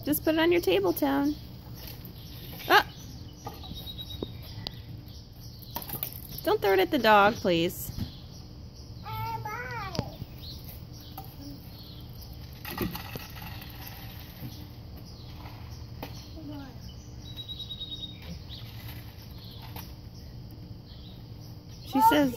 Just put it on your table, Tone. Oh! Don't throw it at the dog, please. She says...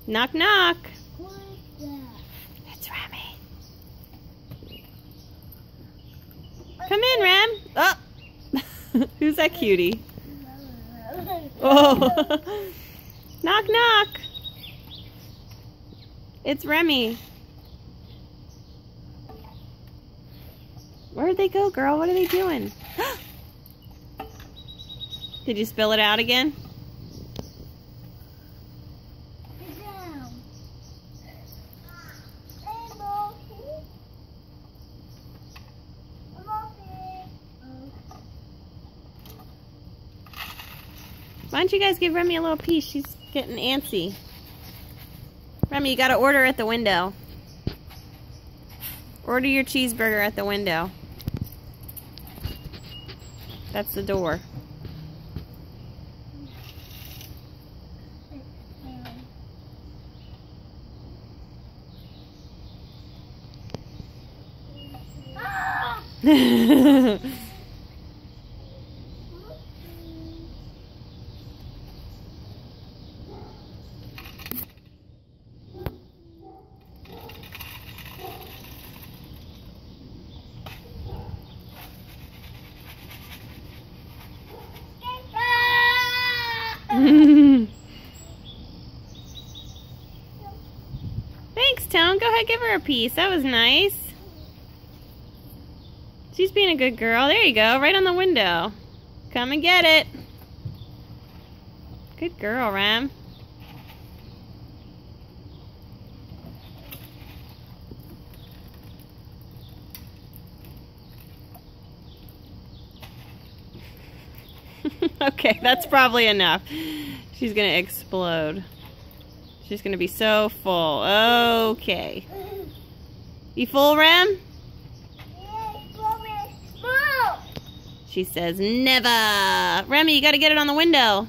Knock, knock. It's Remy. Come in, Rem. Oh. Who's that cutie? Oh. Knock, knock. It's Remy. Where'd they go, girl? What are they doing? Did you spill it out again? Why don't you guys give Remy a little piece? She's getting antsy. Remy, you gotta order at the window. Order your cheeseburger at the window. That's the door. Thanks, Tone. Go ahead, give her a piece. That was nice. She's being a good girl. There you go, right on the window. Come and get it. Good girl, Ram. Okay, that's probably enough. She's gonna explode. She's gonna be so full. Okay. You full, Rem? She says never. Remy, you gotta get it on the window.